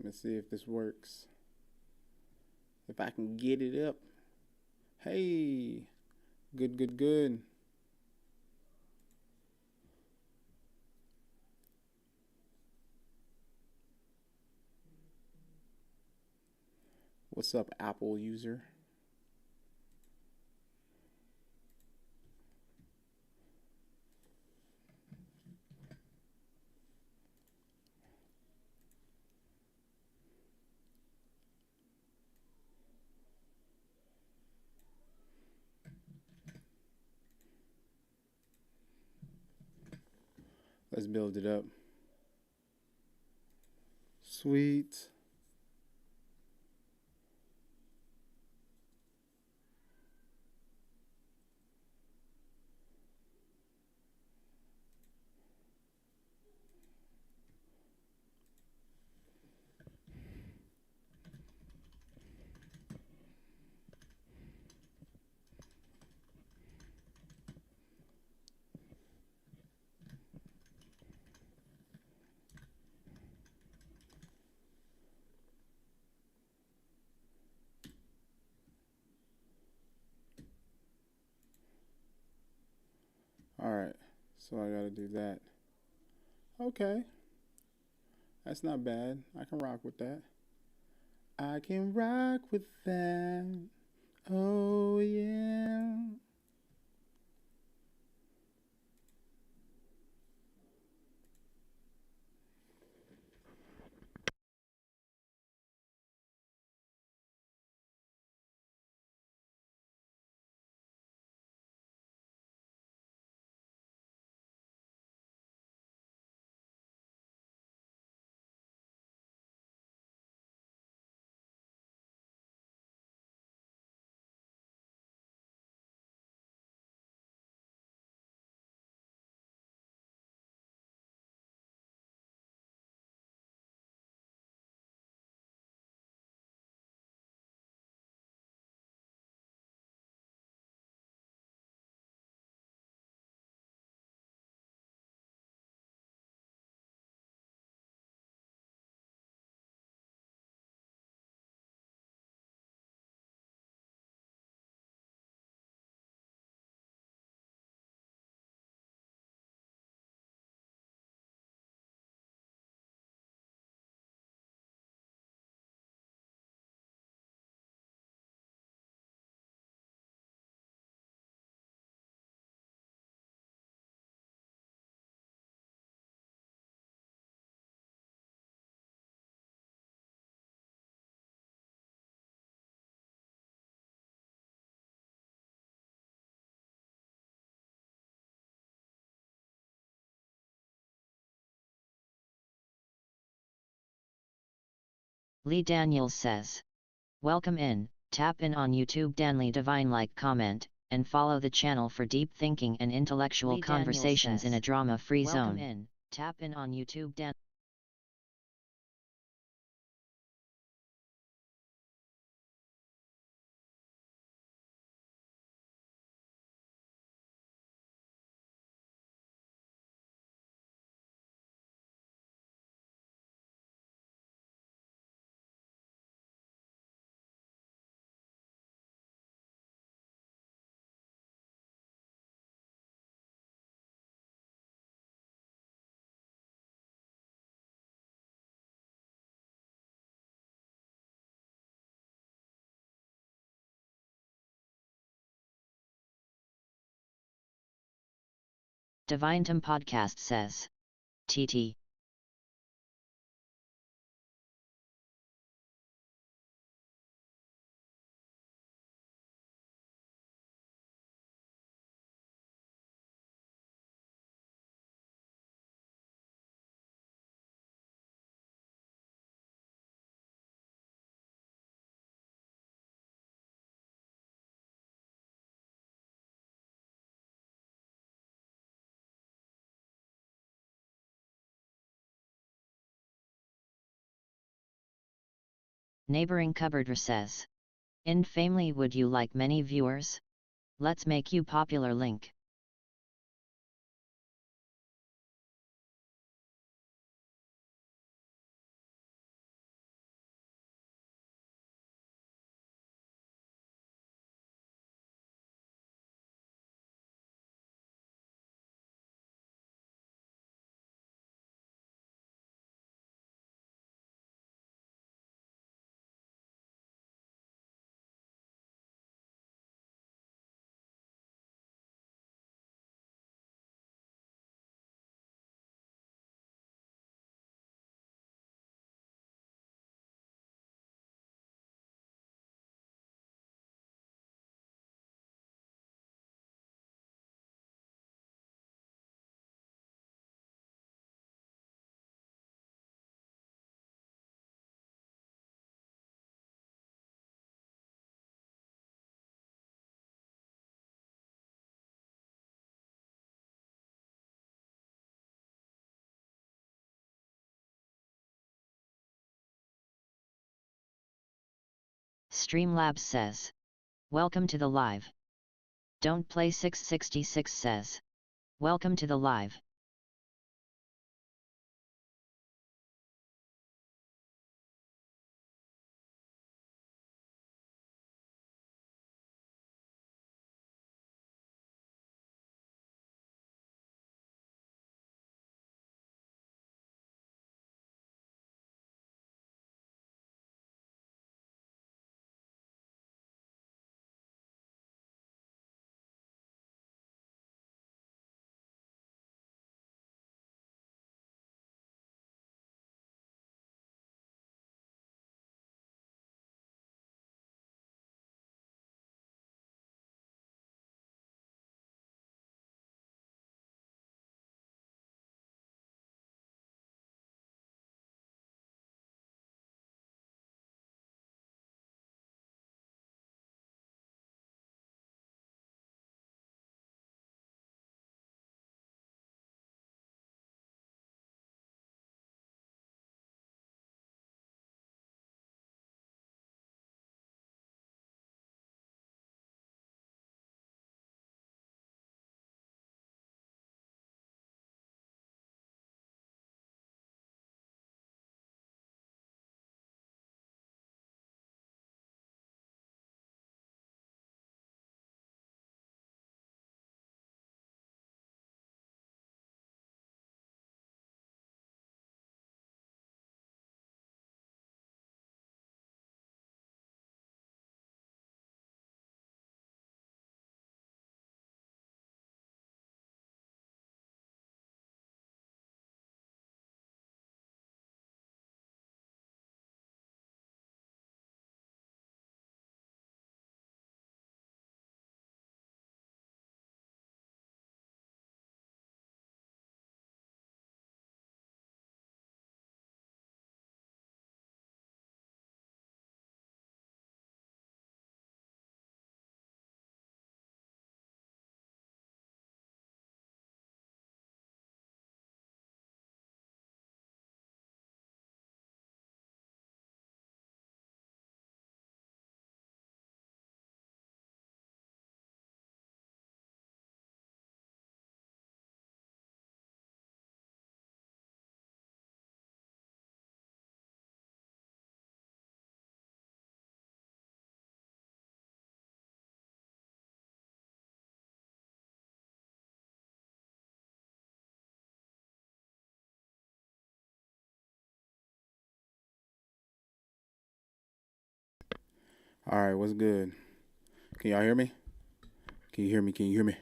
Let me see if this works. If I can get it up. Hey, good, good, good. What's up, Apple user? Let's build it up. Sweet. Alright, so I gotta do that. Okay, that's not bad. I can rock with that. I can rock with that. Oh, yeah. Lee Daniels says, welcome in, tap in on YouTube Danley Divine, like, comment, and follow the channel for deep thinking and intellectual Lee Daniels conversations in says, a drama-free welcome zone. in, tap in on YouTube Dan. Divine Tom Podcast says, TT. Neighboring cupboarder says, in family, would you like many viewers? Let's make you popular link. Streamlabs says, welcome to the live. Don't Play 666 says, welcome to the live. All right, what's good? Can y'all hear me? Can you hear me? Can you hear me?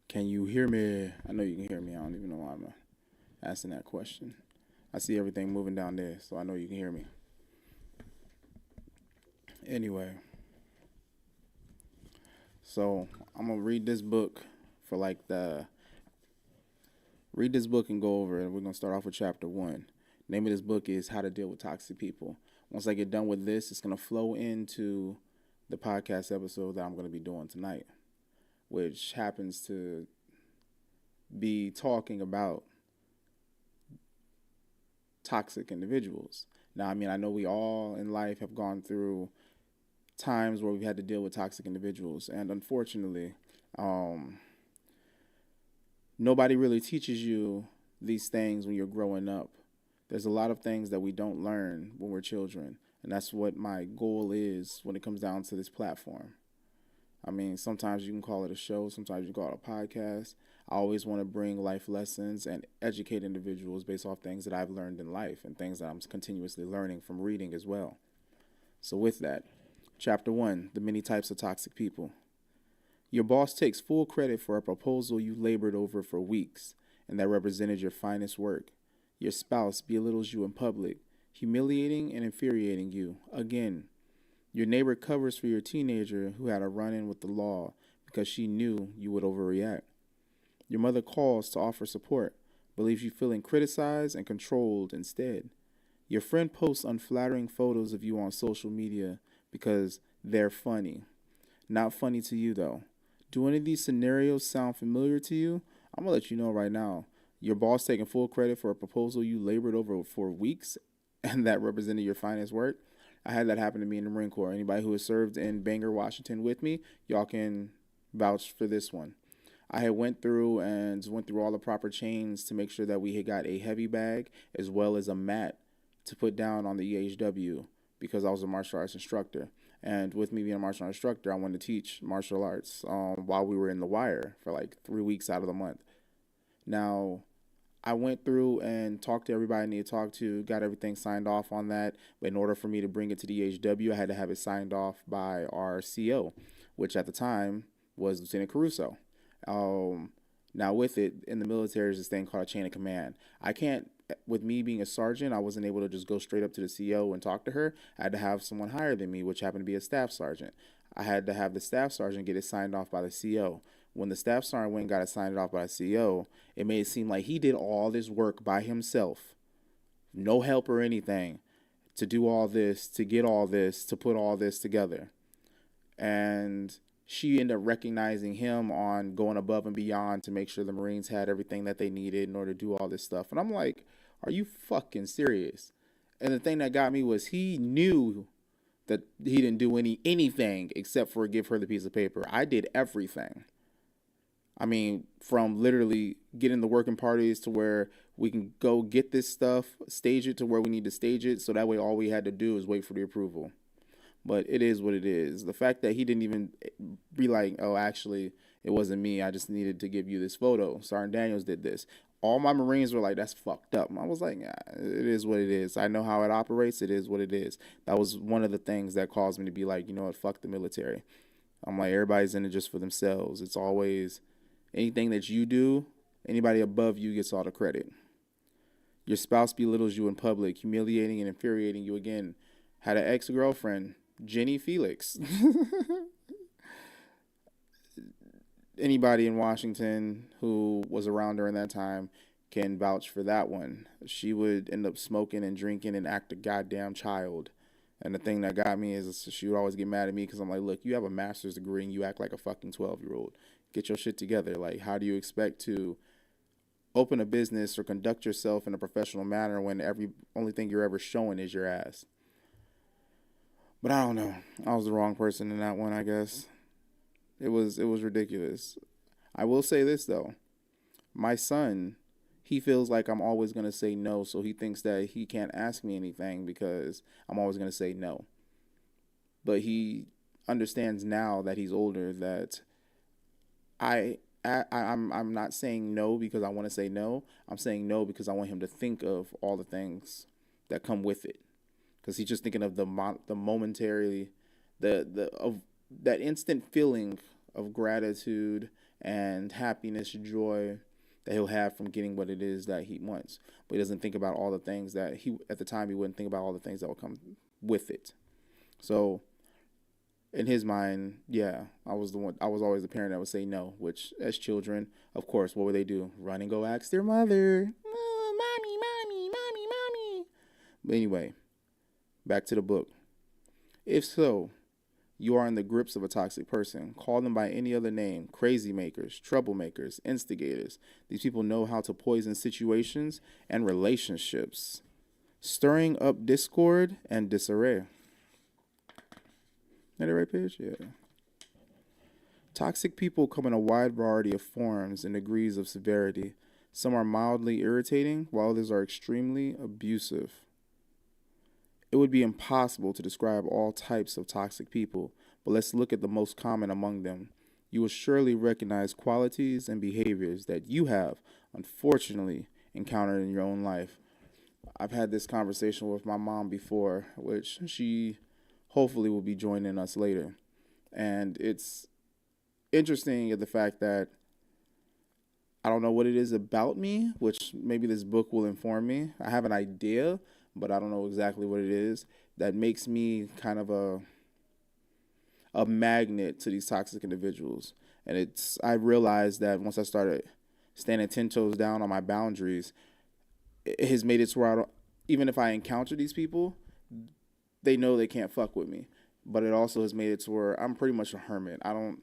Can you hear me? I know you can hear me. I don't even know why I'm asking that question. I see everything moving down there, so I know you can hear me. Anyway, so I'm gonna read this book for like the read this book and go over it. We're gonna start off with chapter 1. Name of this book is How to Deal with Toxic People. Once I get done with this, it's gonna flow into the podcast episode that I'm gonna be doing tonight, which happens to be talking about toxic individuals. Now, I mean, I know we all in life have gone through times where we've had to deal with toxic individuals, and unfortunately, um, nobody really teaches you these things when you're growing up. There's a lot of things that we don't learn when we're children, and that's what my goal is when it comes down to this platform. I mean, sometimes you can call it a show, sometimes you call it a podcast. I always want to bring life lessons and educate individuals based off things that I've learned in life and things that I'm continuously learning from reading as well. So, with that, Chapter 1, The Many Types of Toxic People. Your boss takes full credit for a proposal you labored over for weeks and that represented your finest work. Your spouse belittles you in public, humiliating and infuriating you again. Your neighbor covers for your teenager who had a run in with the law because she knew you would overreact. Your mother calls to offer support, but leaves you feeling criticized and controlled instead. Your friend posts unflattering photos of you on social media because they're funny. Not funny to you, though. Do any of these scenarios sound familiar to you? I'm going to let you know right now. Your boss taking full credit for a proposal you labored over for weeks and that represented your finest work. I had that happen to me in the Marine Corps. Anybody who has served in Bangor, Washington with me, y'all can vouch for this one. I had went through all the proper chains to make sure that we had got a heavy bag as well as a mat to put down on the EHW because I was a martial arts instructor. And with me being a martial arts instructor, I wanted to teach martial arts while we were in the wire for like 3 weeks out of the month. Now, I went through and talked to everybody I needed to talk to, got everything signed off on that. But in order for me to bring it to the HW, I had to have it signed off by our CO, which at the time was Lieutenant Caruso. Um, Now, with it, in the military, there's this thing called a chain of command. I can't, with me being a sergeant, I wasn't able to just go straight up to the CO and talk to her. I had to have someone higher than me, which happened to be a staff sergeant. I had to have the staff sergeant get it signed off by the CO. When the staff sergeant went and got it signed off by the CO, it made it seem like he did all this work by himself, no help or anything, to do all this, to get all this, to put all this together. And she ended up recognizing him on going above and beyond to make sure the Marines had everything that they needed in order to do all this stuff. And I'm like, are you fucking serious? And the thing that got me was he knew that he didn't do anything except for give her the piece of paper. I did everything. I mean, from literally getting the working parties to where we can go get this stuff, stage it to where we need to stage it, so that way all we had to do is wait for the approval. But it is what it is. The fact that he didn't even be like, oh, actually, it wasn't me. I just needed to give you this photo. Sergeant Daniels did this. All my Marines were like, that's fucked up. And I was like, yeah, it is what it is. I know how it operates. It is what it is. That was one of the things that caused me to be like, you know what, fuck the military. I'm like, everybody's in it just for themselves. It's always anything that you do, anybody above you gets all the credit. Your spouse belittles you in public, humiliating and infuriating you again. Had an ex-girlfriend, Jenny Felix. Anybody in Washington who was around during that time can vouch for that one. She would end up smoking and drinking and act a goddamn child. And the thing that got me is she would always get mad at me because I'm like, look, you have a master's degree and you act like a fucking 12-year-old. Get your shit together. Like, how do you expect to open a business or conduct yourself in a professional manner when every only thing you're ever showing is your ass? But I don't know. I was the wrong person in that one, I guess. It was ridiculous. I will say this though. My son, he feels like I'm always going to say no, so he thinks that he can't ask me anything because I'm always going to say no. But he understands now that he's older that I'm not saying no because I want to say no. I'm saying no because I want him to think of all the things that come with it. Because he's just thinking of the momentary, the of that instant feeling of gratitude and happiness, joy that he'll have from getting what it is that he wants. But he doesn't think about all the things that at the time he wouldn't think about all the things that will come with it. So in his mind, yeah, I was always the parent that would say no, which as children, of course, what would they do? Run and go ask their mother. Oh, mommy, mommy, mommy, mommy. But anyway, back to the book. If so, you are in the grips of a toxic person. Call them by any other name. Crazy makers, troublemakers, instigators. These people know how to poison situations and relationships, stirring up discord and disarray. Is that the right page? Yeah. Toxic people come in a wide variety of forms and degrees of severity. Some are mildly irritating, while others are extremely abusive. It would be impossible to describe all types of toxic people, but let's look at the most common among them. You will surely recognize qualities and behaviors that you have, unfortunately, encountered in your own life. I've had this conversation with my mom before, which she hopefully will be joining us later. And it's interesting at the fact that I don't know what it is about me, which maybe this book will inform me. I have an idea, but I don't know exactly what it is that makes me kind of a magnet to these toxic individuals. And I realized that once I started standing 10 toes down on my boundaries, it has made it to where even if I encounter these people, they know they can't fuck with me. But it also has made it to where I'm pretty much a hermit. I don't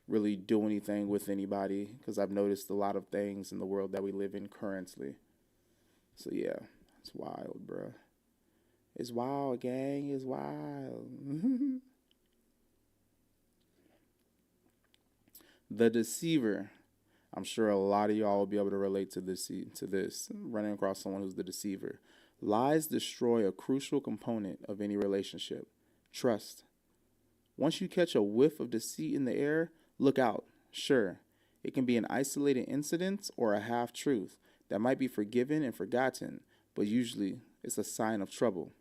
really do anything with anybody because I've noticed a lot of things in the world that we live in currently. So yeah, it's wild, bro. It's wild, gang. It's wild. The deceiver. I'm sure a lot of y'all will be able to relate to this, running across someone who's the deceiver. Lies destroy a crucial component of any relationship, trust. Once you catch a whiff of deceit in the air, look out. Sure, it can be an isolated incident or a half truth that might be forgiven and forgotten, but usually it's a sign of trouble.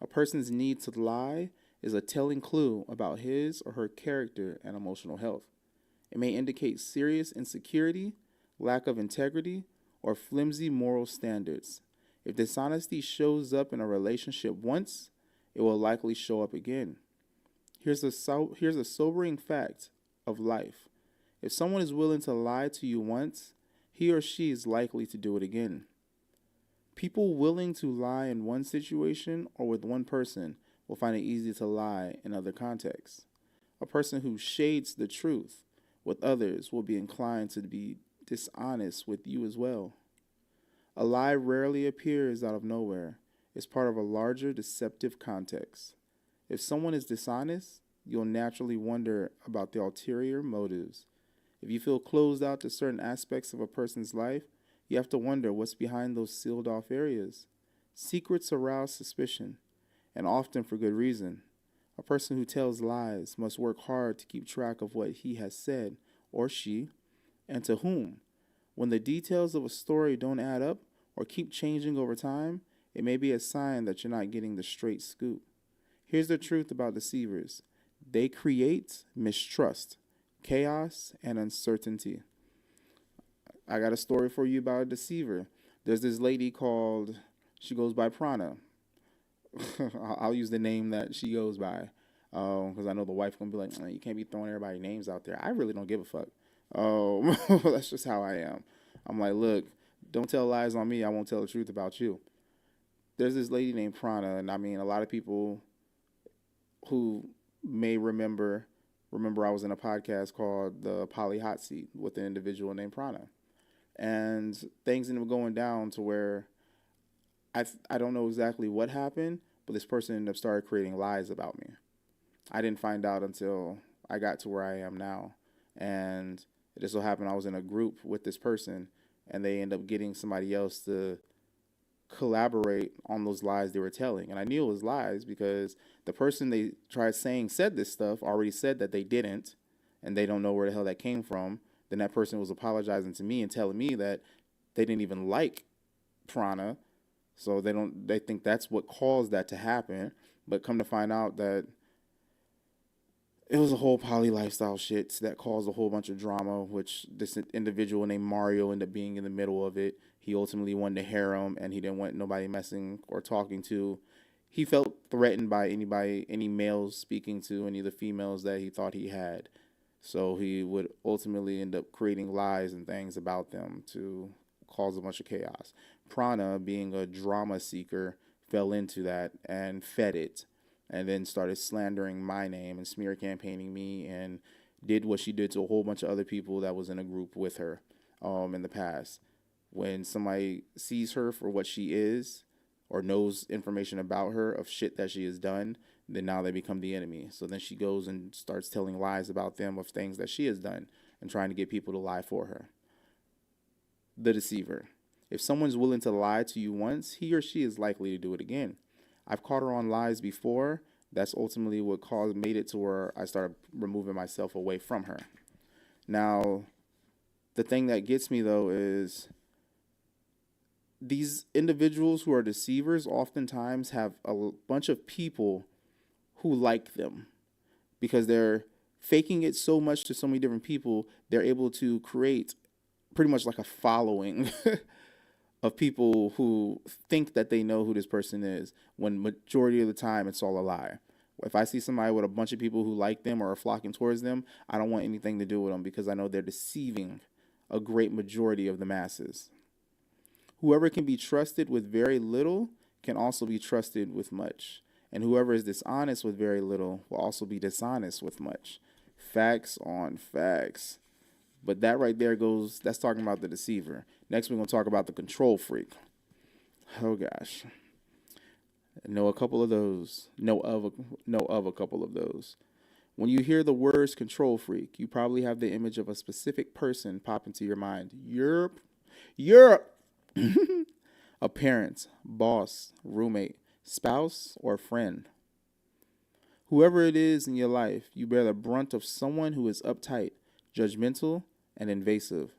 A person's need to lie is a telling clue about his or her character and emotional health. It may indicate serious insecurity, lack of integrity, or flimsy moral standards. If dishonesty shows up in a relationship once, it will likely show up again. Here's a sobering fact of life. If someone is willing to lie to you once, he or she is likely to do it again. People willing to lie in one situation or with one person will find it easy to lie in other contexts. A person who shades the truth with others will be inclined to be dishonest with you as well. A lie rarely appears out of nowhere. It's part of a larger deceptive context. If someone is dishonest, you'll naturally wonder about the ulterior motives. If you feel closed out to certain aspects of a person's life, you have to wonder what's behind those sealed off areas. Secrets arouse suspicion, and often for good reason. A person who tells lies must work hard to keep track of what he has said, or she, and to whom. When the details of a story don't add up or keep changing over time, it may be a sign that you're not getting the straight scoop. Here's the truth about deceivers. They create mistrust, chaos, and uncertainty. I got a story for you about a deceiver. There's this lady called, she goes by Prana. I'll use the name that she goes by because I know the wife going to be like, you can't be throwing everybody's names out there. I really don't give a fuck. That's just how I am. I'm like, look, don't tell lies on me. I won't tell the truth about you. There's this lady named Prana, and I mean, a lot of people who may remember I was in a podcast called the Poly Hot Seat with an individual named Prana. And things ended up going down to where I don't know exactly what happened, but this person ended up started creating lies about me. I didn't find out until I got to where I am now. And it just so happened I was in a group with this person, and they ended up getting somebody else to collaborate on those lies they were telling. And I knew it was lies because the person they tried saying said this stuff already said that they didn't, and they don't know where the hell that came from. Then that person was apologizing to me and telling me that they didn't even like Prana. So they think that's what caused that to happen. But come to find out that it was a whole poly lifestyle shit that caused a whole bunch of drama, which this individual named Mario ended up being in the middle of it. He ultimately wanted to harem, and he didn't want nobody messing or talking to. He felt threatened by any males speaking to any of the females that he thought he had. So he would ultimately end up creating lies and things about them to cause a bunch of chaos. Prana, being a drama seeker, fell into that and fed it, and then started slandering my name and smear campaigning me, and did what she did to a whole bunch of other people that was in a group with her in the past. When somebody sees her for what she is or knows information about her of shit that she has done, then now they become the enemy. So then she goes and starts telling lies about them of things that she has done and trying to get people to lie for her. The deceiver. If someone's willing to lie to you once, he or she is likely to do it again. I've caught her on lies before. That's ultimately what made it to where I started removing myself away from her. Now, the thing that gets me though is these individuals who are deceivers oftentimes have a bunch of people who like them because they're faking it so much to so many different people. They're able to create pretty much like a following of people who think that they know who this person is, when majority of the time it's all a lie. If I see somebody with a bunch of people who like them or are flocking towards them, I don't want anything to do with them because I know they're deceiving a great majority of the masses. Whoever can be trusted with very little can also be trusted with much. And whoever is dishonest with very little will also be dishonest with much. Facts on facts. But that right there that's talking about the deceiver. Next, we're going to talk about the control freak. Oh, gosh. Know a couple of those. Know of a couple of those. When you hear the words control freak, you probably have the image of a specific person pop into your mind. Europe. A parent, boss, roommate, spouse, or friend. Whoever it is in your life, you bear the brunt of someone who is uptight, judgmental, and invasive.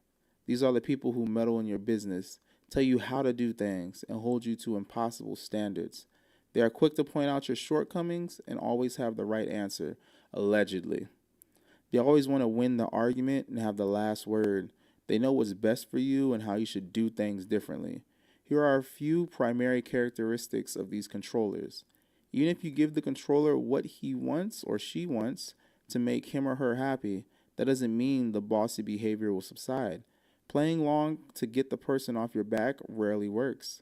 These are the people who meddle in your business, tell you how to do things, and hold you to impossible standards. They are quick to point out your shortcomings and always have the right answer, allegedly. They always want to win the argument and have the last word. They know what's best for you and how you should do things differently. Here are a few primary characteristics of these controllers. Even if you give the controller what he wants or she wants to make him or her happy, that doesn't mean the bossy behavior will subside. Playing long to get the person off your back rarely works.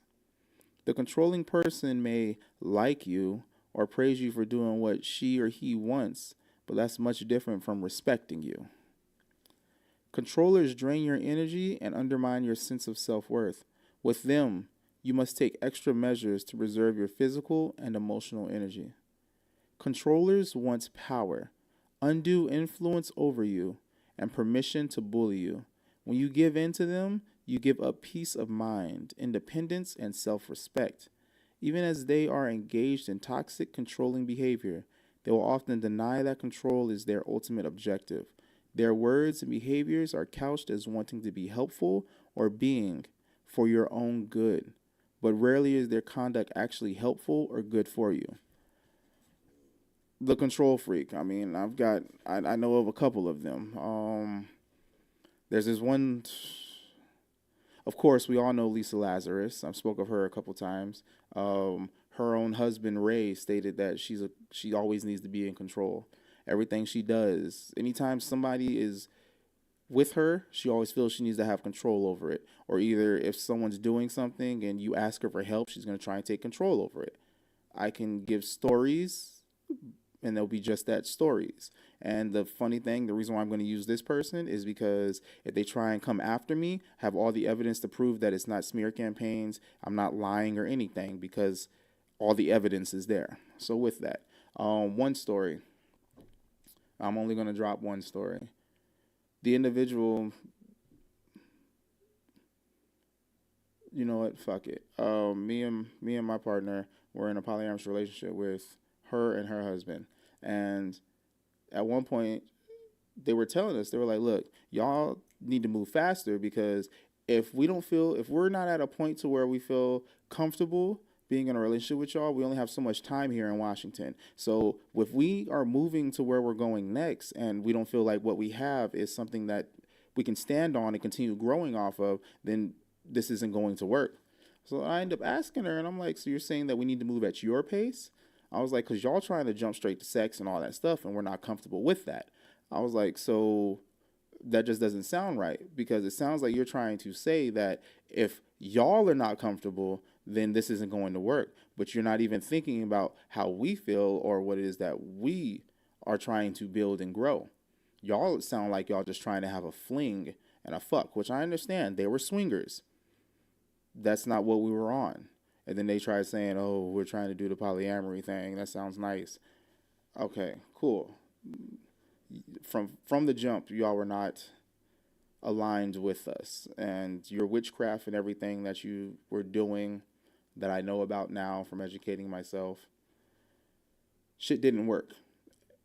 The controlling person may like you or praise you for doing what she or he wants, but that's much different from respecting you. Controllers drain your energy and undermine your sense of self worth. With them, you must take extra measures to preserve your physical and emotional energy. Controllers want power, undue influence over you, and permission to bully you. When you give in to them, you give up peace of mind, independence, and self respect. Even as they are engaged in toxic, controlling behavior, they will often deny that control is their ultimate objective. Their words and behaviors are couched as wanting to be helpful or being for your own good, but rarely is their conduct actually helpful or good for you. The control freak. I mean, I know of a couple of them. There's this one. Of course, we all know Lisa Lazarus. I've spoke of her a couple times. Her own husband Ray stated that she always needs to be in control. Everything she does, anytime somebody is with her, she always feels she needs to have control over it. Or either if someone's doing something and you ask her for help, she's going to try and take control over it. I can give stories, and they'll be just that, stories. And the funny thing, the reason why I'm going to use this person is because if they try and come after me, have all the evidence to prove that it's not smear campaigns, I'm not lying or anything, because all the evidence is there. So with that, one story. I'm only going to drop one story. The individual, you know what, fuck it. Me and my partner were in a polyamorous relationship with her and her husband. And at one point, they were telling us, they were like, look, y'all need to move faster, because if we're not at a point to where we feel comfortable being in a relationship with y'all, we only have so much time here in Washington. So if we are moving to where we're going next and we don't feel like what we have is something that we can stand on and continue growing off of, then this isn't going to work. So I end up asking her, and I'm like, so you're saying that we need to move at your pace? I was like, because y'all trying to jump straight to sex and all that stuff, and we're not comfortable with that. I was like, so that just doesn't sound right, because it sounds like you're trying to say that if y'all are not comfortable, then this isn't going to work. But you're not even thinking about how we feel or what it is that we are trying to build and grow. Y'all sound like y'all just trying to have a fling and a fuck, which I understand. They were swingers. That's not what we were on. And then they tried saying, oh, we're trying to do the polyamory thing. That sounds nice. Okay, cool. From the jump, y'all were not aligned with us. And your witchcraft and everything that you were doing that I know about now from educating myself, shit didn't work.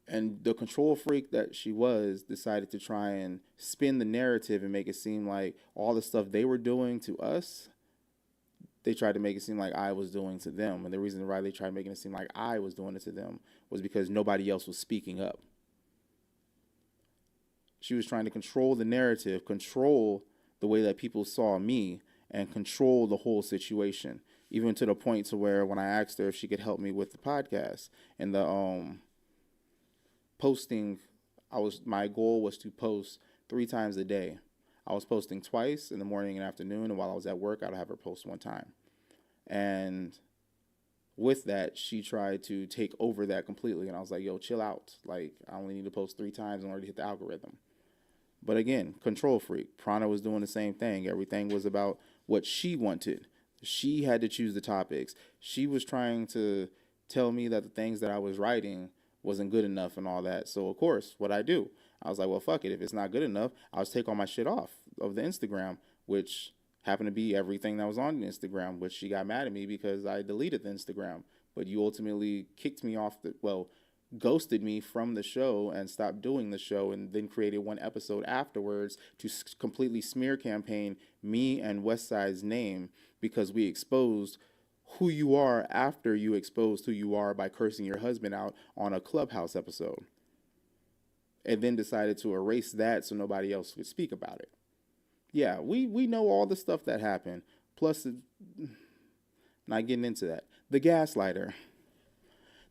And the control freak that she was decided to try and spin the narrative and make it seem like all the stuff they were doing to us, they tried to make it seem like I was doing to them. And the reason why they tried making it seem like I was doing it to them was because nobody else was speaking up. She was trying to control the narrative, control the way that people saw me, and control the whole situation. Even to the point to where when I asked her if she could help me with the podcast and the posting, my goal was to post 3 times a day. I was posting twice in the morning and afternoon, and while I was at work, I'd have her post 1 time. And with that, she tried to take over that completely, and I was like, yo, chill out. Like, I only need to post 3 times in order to hit the algorithm. But again, control freak. Prana was doing the same thing. Everything was about what she wanted. She had to choose the topics. She was trying to tell me that the things that I was writing wasn't good enough and all that. So of course, what I do, I was like, well, fuck it. If it's not good enough, I'll just take all my shit off of the Instagram, which happened to be everything that was on the Instagram. Which she got mad at me because I deleted the Instagram, but you ultimately kicked me off the ghosted me from the show and stopped doing the show, and then created one episode afterwards to completely smear campaign me and Westside's name because we exposed who you are after you exposed who you are by cursing your husband out on a Clubhouse episode, and then decided to erase that so nobody else could speak about it. Yeah, we know all the stuff that happened. Plus, not getting into that. The gaslighter.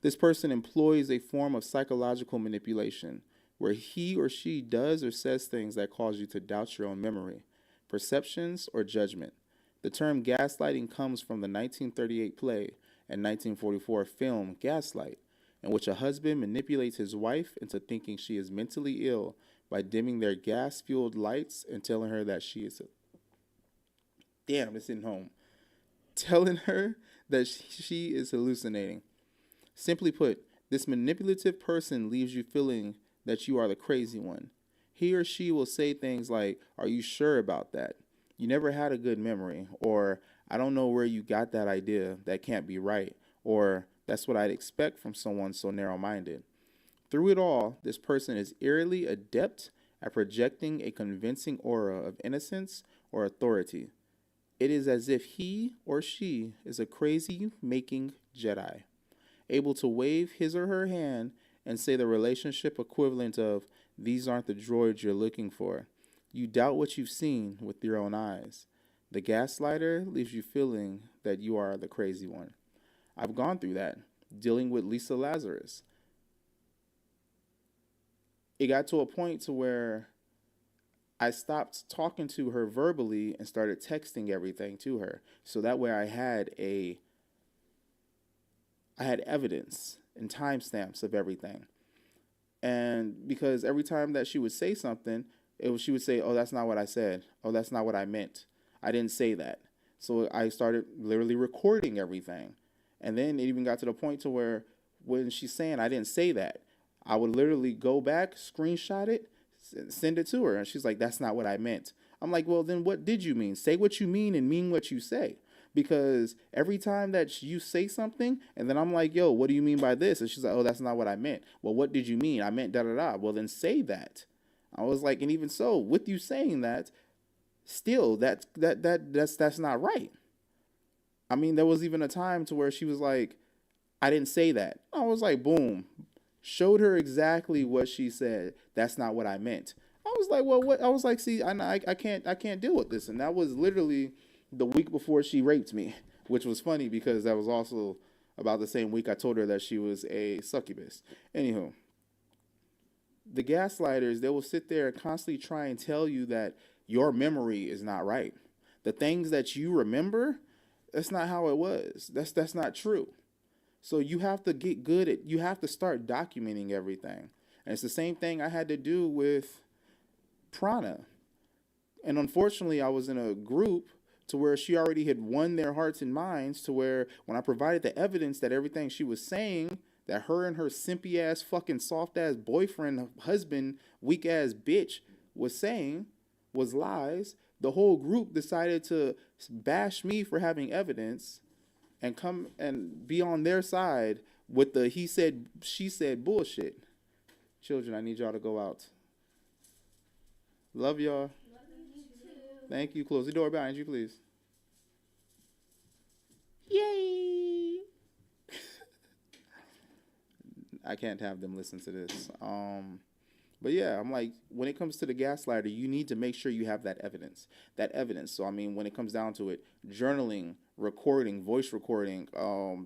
This person employs a form of psychological manipulation where he or she does or says things that cause you to doubt your own memory, perceptions, or judgment. The term gaslighting comes from the 1938 play and 1944 film Gaslight, in which a husband manipulates his wife into thinking she is mentally ill by dimming their gas-fueled lights and telling her that she is damn, it's in home. Telling her that she is hallucinating. Simply put, this manipulative person leaves you feeling that you are the crazy one. He or she will say things like, "Are you sure about that? You never had a good memory," or "I don't know where you got that idea. That can't be right," or "That's what I'd expect from someone so narrow-minded." Through it all, this person is eerily adept at projecting a convincing aura of innocence or authority. It is as if he or she is a crazy making Jedi, able to wave his or her hand and say the relationship equivalent of, "These aren't the droids you're looking for. You doubt what you've seen with your own eyes." The gaslighter leaves you feeling that you are the crazy one. I've gone through that, dealing with Lisa Lazarus. It got to a point to where I stopped talking to her verbally and started texting everything to her. So that way I had evidence and timestamps of everything. And because every time that she would say something, she would say, "Oh, that's not what I said. Oh, that's not what I meant. I didn't say that." So I started literally recording everything. And then it even got to the point to where when she's saying, "I didn't say that," I would literally go back, screenshot it, send it to her. And she's like, "That's not what I meant." I'm like, "Well, then what did you mean? Say what you mean and mean what you say." Because every time that you say something, and then I'm like, "Yo, what do you mean by this?" And she's like, "Oh, that's not what I meant." "Well, what did you mean?" "I meant da da da." "Well, then say that." I was like, and even so, with you saying that, still that's not right. I mean, there was even a time to where she was like, "I didn't say that." I was like, boom, showed her exactly what she said. "That's not what I meant." I was like, "Well, what?" I was like, "See, I can't deal with this." And that was literally the week before she raped me, which was funny because that was also about the same week I told her that she was a succubus. Anywho, the gaslighters, they will sit there and constantly try and tell you that your memory is not right. The things that you remember, that's not how it was. That's not true. So you have to get good at, you have to start documenting everything. And it's the same thing I had to do with Prana. And unfortunately, I was in a group to where she already had won their hearts and minds, to where when I provided the evidence that everything she was saying, that her and her simpy ass fucking soft ass boyfriend, husband, weak ass bitch was saying was lies, the whole group decided to bash me for having evidence and come and be on their side with the he said, she said bullshit. Children, I need y'all to go out. Love y'all. Thank you. Close the door behind you, please. Yay! I can't have them listen to this. But yeah, I'm like, when it comes to the gaslighter, you need to make sure you have that evidence. That evidence. So I mean, when it comes down to it, journaling, recording, voice recording,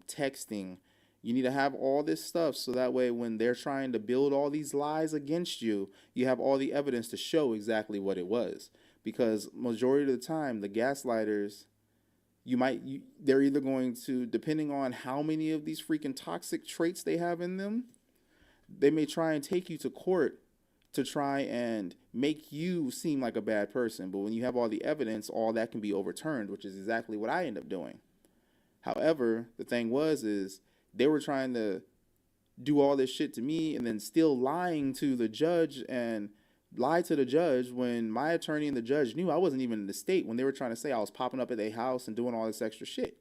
texting, you need to have all this stuff so that way when they're trying to build all these lies against you, you have all the evidence to show exactly what it was. Because majority of the time, the gaslighters, they're either going to, depending on how many of these freaking toxic traits they have in them, they may try and take you to court to try and make you seem like a bad person. But when you have all the evidence, all that can be overturned, which is exactly what I end up doing. However, the thing is they were trying to do all this shit to me and then still lying to the judge and lie to the judge when my attorney and the judge knew I wasn't even in the state when they were trying to say I was popping up at their house and doing all this extra shit.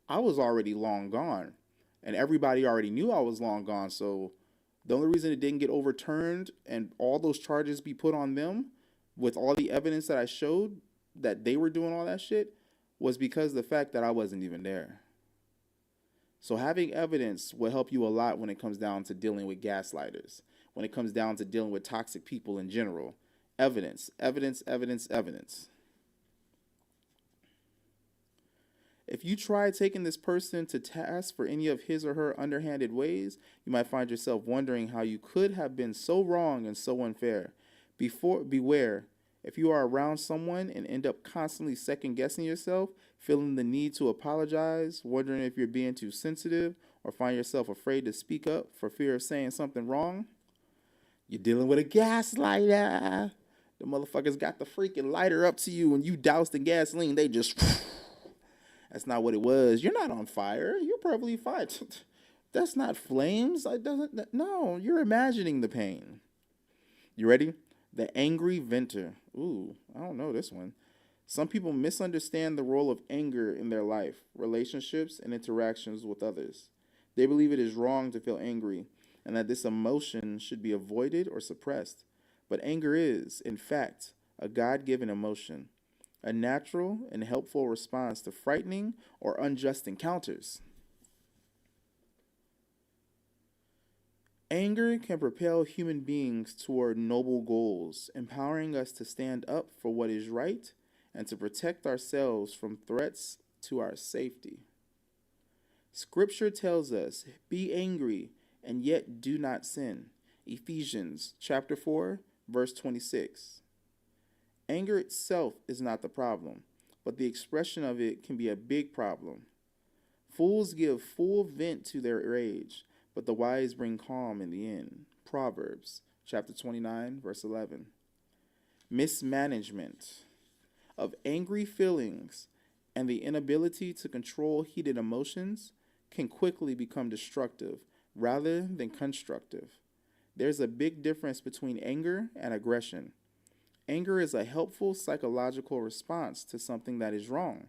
I was already long gone, and everybody already knew I was long gone. So the only reason it didn't get overturned and all those charges be put on them with all the evidence that I showed that they were doing all that shit was because of the fact that I wasn't even there. So having evidence will help you a lot when it comes down to dealing with gaslighters, when it comes down to dealing with toxic people in general. Evidence, evidence, evidence, evidence. If you try taking this person to task for any of his or her underhanded ways, you might find yourself wondering how you could have been so wrong and so unfair. Beware, if you are around someone and end up constantly second guessing yourself, feeling the need to apologize, wondering if you're being too sensitive, or find yourself afraid to speak up for fear of saying something wrong, you're dealing with a gaslighter. The motherfuckers got the freaking lighter up to you and you doused in gasoline. They just... That's not what it was. You're not on fire. You're perfectly fine. That's not flames. It doesn't. No, you're imagining the pain. You ready? The angry venter. Ooh, I don't know this one. Some people misunderstand the role of anger in their life, relationships, and interactions with others. They believe it is wrong to feel angry and that this emotion should be avoided or suppressed. But anger is, in fact, a God-given emotion, a natural and helpful response to frightening or unjust encounters. Anger can propel human beings toward noble goals, empowering us to stand up for what is right and to protect ourselves from threats to our safety. Scripture tells us, "Be angry and yet do not sin." Ephesians chapter 4, verse 26. Anger itself is not the problem, but the expression of it can be a big problem. Fools give full vent to their rage, but the wise bring calm in the end. Proverbs chapter 29, verse 11. Mismanagement of angry feelings and the inability to control heated emotions can quickly become destructive rather than constructive. There's a big difference between anger and aggression. Anger is a helpful psychological response to something that is wrong.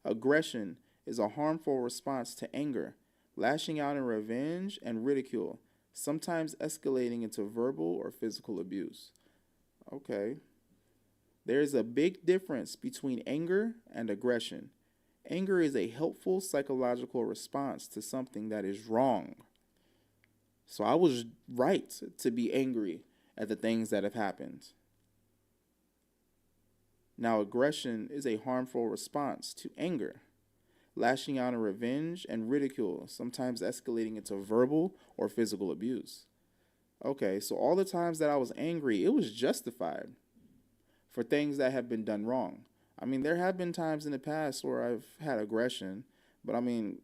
Aggression is a harmful response to anger, lashing out in revenge and ridicule, sometimes escalating into verbal or physical abuse. Okay. There is a big difference between anger and aggression. Anger is a helpful psychological response to something that is wrong. So I was right to be angry at the things that have happened. Now, aggression is a harmful response to anger, lashing out in revenge and ridicule, sometimes escalating into verbal or physical abuse. Okay, so all the times that I was angry, it was justified for things that have been done wrong. I mean, there have been times in the past where I've had aggression, but I mean,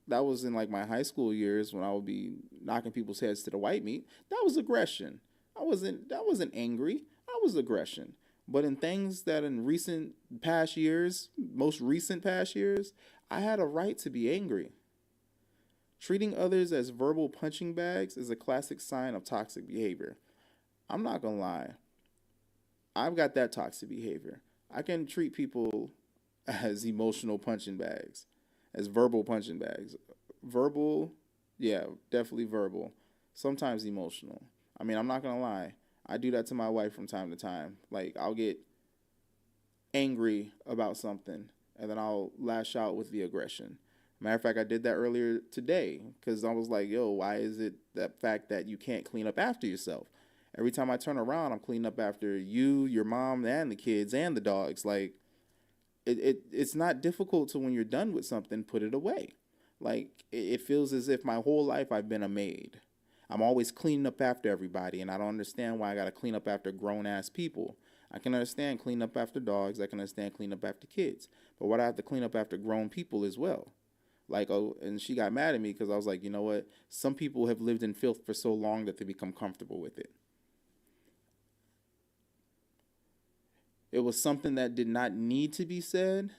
that was in like my high school years when I would be knocking people's heads to the white meat. That was aggression. That wasn't angry. That was aggression. But in things that in most recent past years, I had a right to be angry. Treating others as verbal punching bags is a classic sign of toxic behavior. I'm not going to lie. I've got that toxic behavior. I can treat people as emotional punching bags, as verbal punching bags. Verbal, yeah, definitely verbal. Sometimes emotional. I mean, I'm not going to lie. I do that to my wife from time to time. Like, I'll get angry about something, and then I'll lash out with the aggression. Matter of fact, I did that earlier today because I was like, yo, why is it that fact that you can't clean up after yourself? Every time I turn around, I'm cleaning up after you, your mom, and the kids, and the dogs. Like, it's not difficult to, when you're done with something, put it away. Like, it feels as if my whole life I've been a maid. I'm always cleaning up after everybody, and I don't understand why I got to clean up after grown-ass people. I can understand cleaning up after dogs. I can understand cleaning up after kids. But what I have to clean up after grown people as well. Like, oh, and she got mad at me because I was like, you know what? Some people have lived in filth for so long that they become comfortable with it. It was something that did not need to be said,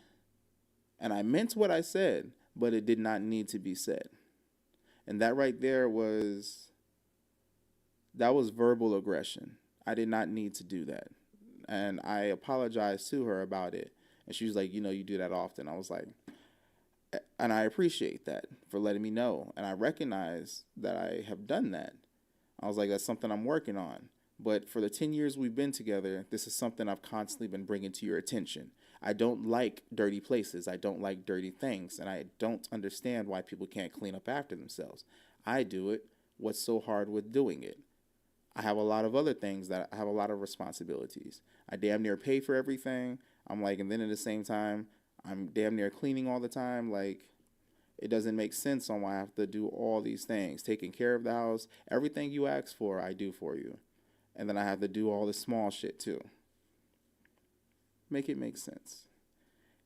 and I meant what I said, but it did not need to be said. And that right there was that was verbal aggression. I did not need to do that. And I apologized to her about it. And she was like, you do that often. I was like, and I appreciate that for letting me know. And I recognize that I have done that. I was like, that's something I'm working on. But for the 10 years we've been together, this is something I've constantly been bringing to your attention. I don't like dirty places. I don't like dirty things. And I don't understand why people can't clean up after themselves. I do it. What's so hard with doing it? I have a lot of other things that I have a lot of responsibilities. I damn near pay for everything. I'm like, and then at the same time, I'm damn near cleaning all the time. Like, it doesn't make sense on why I have to do all these things. Taking care of the house, everything you ask for, I do for you. And then I have to do all the small shit too. Make it make sense.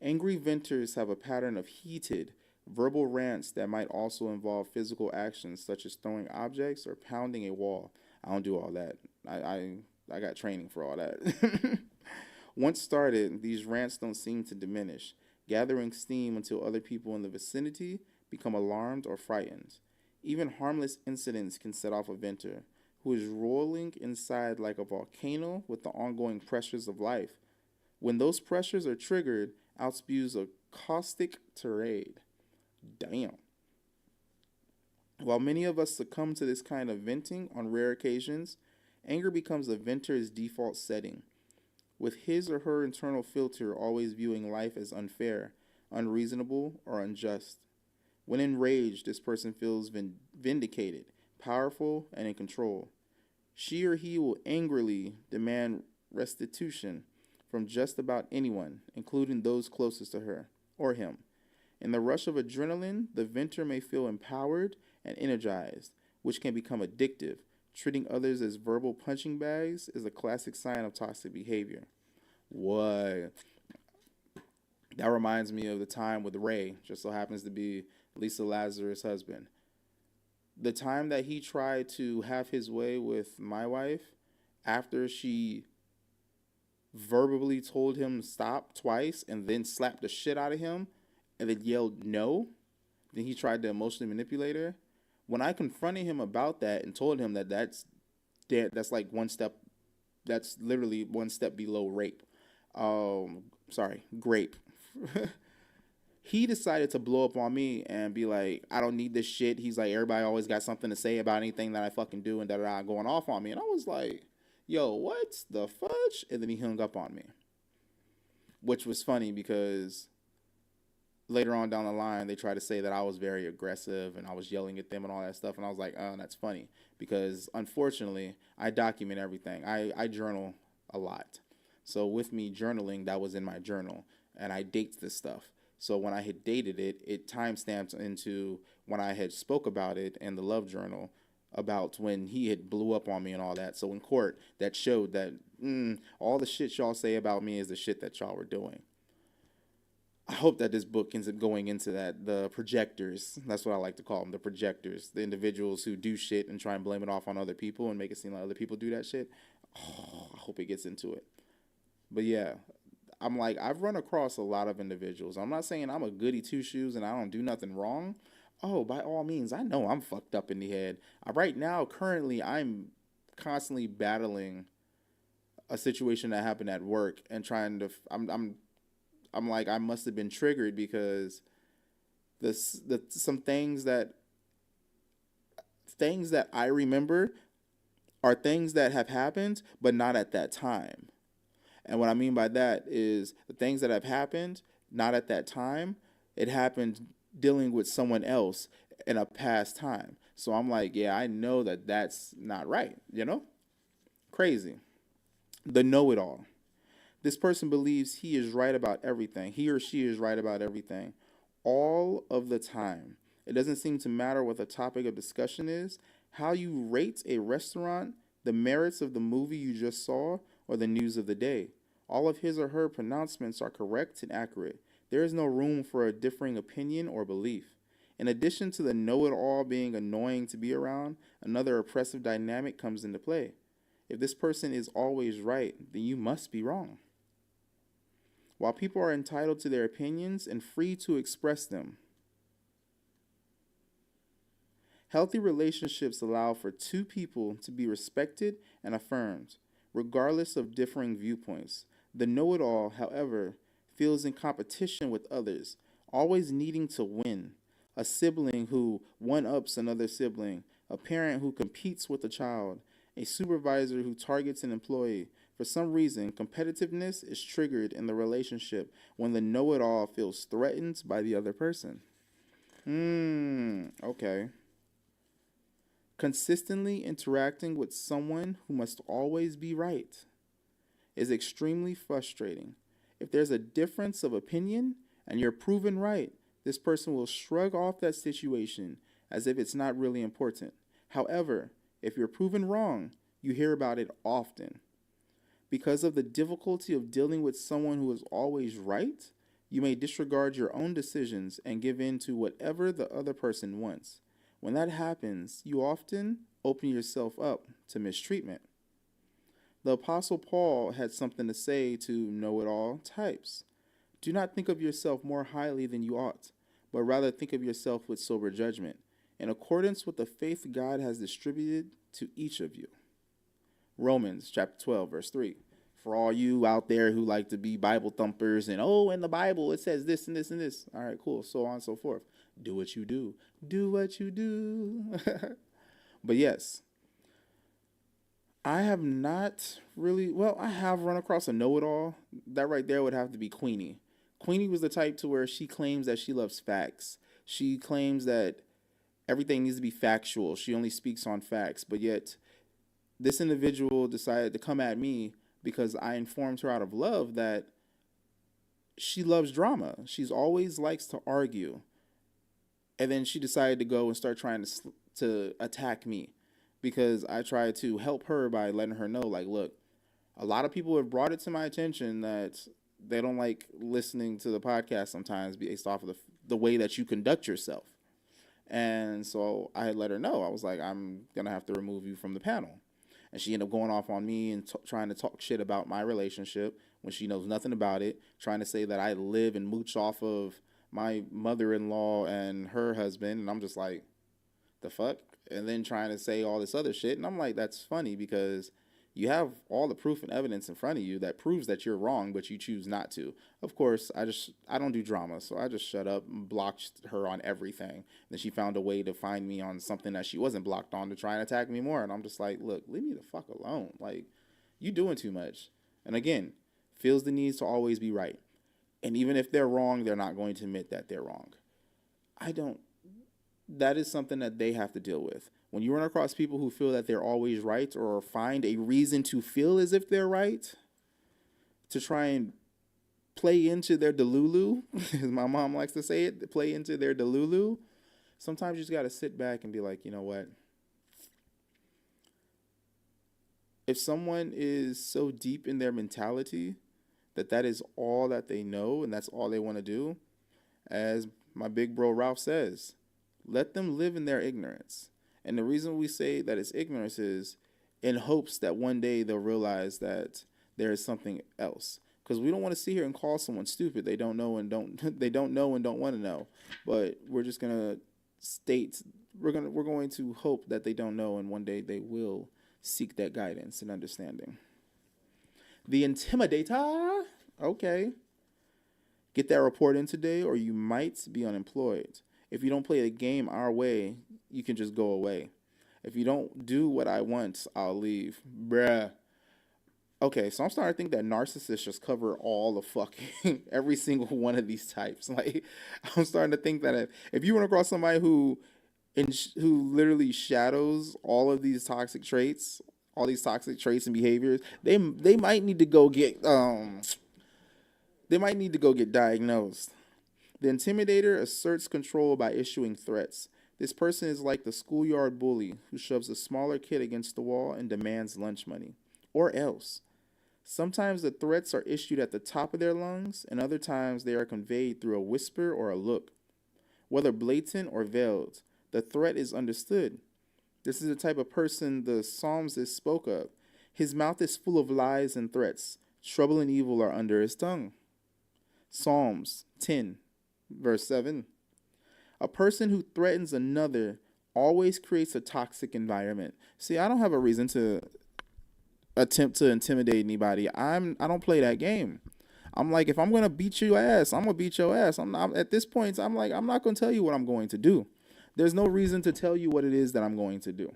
Angry venters have a pattern of heated, verbal rants that might also involve physical actions such as throwing objects or pounding a wall. I don't do all that. I got training for all that. Once started, these rants don't seem to diminish, gathering steam until other people in the vicinity become alarmed or frightened. Even harmless incidents can set off a venter, who is rolling inside like a volcano with the ongoing pressures of life. When those pressures are triggered, out spews a caustic tirade. Damn. While many of us succumb to this kind of venting on rare occasions, anger becomes the venter's default setting, with his or her internal filter always viewing life as unfair, unreasonable, or unjust. When enraged, this person feels vindicated, powerful, and in control. She or he will angrily demand restitution from just about anyone, including those closest to her or him. In the rush of adrenaline, the venter may feel empowered and energized, which can become addictive. Treating others as verbal punching bags is a classic sign of toxic behavior. What? That reminds me of the time with Ray, just so happens to be Lisa Lazarus' husband. The time that he tried to have his way with my wife after she verbally told him stop twice and then slapped the shit out of him and then yelled no, then he tried to emotionally manipulate her. When I confronted him about that and told him that that's like one step, that's literally one step below rape. Sorry, grape. He decided to blow up on me and be like, I don't need this shit. He's like, everybody always got something to say about anything that I fucking do and da da da, going off on me. And I was like, yo, what the fudge? And then he hung up on me, which was funny because later on down the line, they tried to say that I was very aggressive and I was yelling at them and all that stuff. And I was like, oh, that's funny because unfortunately, I document everything. I journal a lot. So with me journaling, that was in my journal and I date this stuff. So when I had dated it, it timestamped into when I had spoke about it in the love journal about when he had blew up on me and all that. So in court, that showed that all the shit y'all say about me is the shit that y'all were doing. I hope that this book ends up going into that. The projectors, that's what I like to call them, the projectors, the individuals who do shit and try and blame it off on other people and make it seem like other people do that shit. Oh, I hope it gets into it. But yeah, I'm like, I've run across a lot of individuals. I'm not saying I'm a goody two shoes and I don't do nothing wrong. Oh, by all means, I know I'm fucked up in the head. Right now, currently, I'm constantly battling a situation that happened at work and trying to. I'm like, I must have been triggered because some things that I remember are things that have happened, but not at that time. And what I mean by that is the things that have happened, not at that time, it happened dealing with someone else in a past time. So I'm like, yeah, I know that that's not right, you know? Crazy. The know-it-all. This person believes he is right about everything. He or she is right about everything all of the time. It doesn't seem to matter what the topic of discussion is, how you rate a restaurant, the merits of the movie you just saw, or the news of the day. All of his or her pronouncements are correct and accurate. There is no room for a differing opinion or belief. In addition to the know-it-all being annoying to be around, another oppressive dynamic comes into play. If this person is always right, then you must be wrong. While people are entitled to their opinions and free to express them, healthy relationships allow for two people to be respected and affirmed, regardless of differing viewpoints. The know it all, however, feels in competition with others, always needing to win. A sibling who one ups another sibling, a parent who competes with a child, a supervisor who targets an employee. For some reason, competitiveness is triggered in the relationship when the know it all feels threatened by the other person. Okay. Consistently interacting with someone who must always be right is extremely frustrating. If there's a difference of opinion and you're proven right, this person will shrug off that situation as if it's not really important. However, if you're proven wrong, you hear about it often. Because of the difficulty of dealing with someone who is always right, you may disregard your own decisions and give in to whatever the other person wants. When that happens, you often open yourself up to mistreatment. The Apostle Paul had something to say to know it all types. Do not think of yourself more highly than you ought, but rather think of yourself with sober judgment, in accordance with the faith God has distributed to each of you. Romans chapter 12, verse 3. For all you out there who like to be Bible thumpers and, oh, in the Bible it says this and this and this. All right, cool, so on and so forth. Do what you do. Do what you do. But yes, I have not really, well, I have run across a know-it-all. That right there would have to be Queenie. Queenie was the type to where she claims that she loves facts. She claims that everything needs to be factual. She only speaks on facts. But yet, this individual decided to come at me because I informed her out of love that she loves drama. She's always likes to argue. And then she decided to go and start trying to attack me because I tried to help her by letting her know, like, look, a lot of people have brought it to my attention that they don't like listening to the podcast sometimes based off of the way that you conduct yourself. And so I had let her know. I was like, I'm going to have to remove you from the panel. And she ended up going off on me and trying to talk shit about my relationship when she knows nothing about it, trying to say that I live and mooch off of my mother-in-law and her husband. And I'm just like, the fuck? And then trying to say all this other shit. And I'm like, that's funny because you have all the proof and evidence in front of you that proves that you're wrong, but you choose not to. Of course, I don't do drama, so I just shut up and blocked her on everything. Then she found a way to find me on something that she wasn't blocked on to try and attack me more. And I'm just like, look, leave me the fuck alone. Like, you doing too much. And again, feels the need to always be right. And even if they're wrong, they're not going to admit that they're wrong. That is something that they have to deal with. When you run across people who feel that they're always right or find a reason to feel as if they're right, to try and play into their delulu, as my mom likes to say it, play into their delulu, sometimes you just got to sit back and be like, you know what? If someone is so deep in their mentality that is all that they know and that's all they want to do, as my big bro Ralph says, let them live in their ignorance. And the reason we say that it's ignorance is in hopes that one day they'll realize that there is something else. Because we don't want to sit here and call someone stupid. They don't know and don't want to know. But we're just gonna state we're going to hope that they don't know and one day they will seek that guidance and understanding. The Intimidator. Okay. Get that report in today or you might be unemployed. If you don't play the game our way, you can just go away. If you don't do what I want, I'll leave. Bruh. Okay, so I'm starting to think that narcissists just cover all the fucking, every single one of these types. Like, I'm starting to think that if you run across somebody who literally shadows all of these toxic traits, and behaviors, they might need to go get, diagnosed. The intimidator asserts control by issuing threats. This person is like the schoolyard bully who shoves a smaller kid against the wall and demands lunch money. Or else. Sometimes the threats are issued at the top of their lungs, and other times they are conveyed through a whisper or a look. Whether blatant or veiled, the threat is understood. This is the type of person the psalmist spoke of. His mouth is full of lies and threats. Trouble and evil are under his tongue. Psalms 10, verse 7. A person who threatens another always creates a toxic environment. See, I don't have a reason to attempt to intimidate anybody. I don't play that game. I'm like, if I'm gonna beat your ass, I'm gonna beat your ass. I'm not at this point. I'm like, I'm not gonna tell you what I'm going to do. There's no reason to tell you what it is that I'm going to do.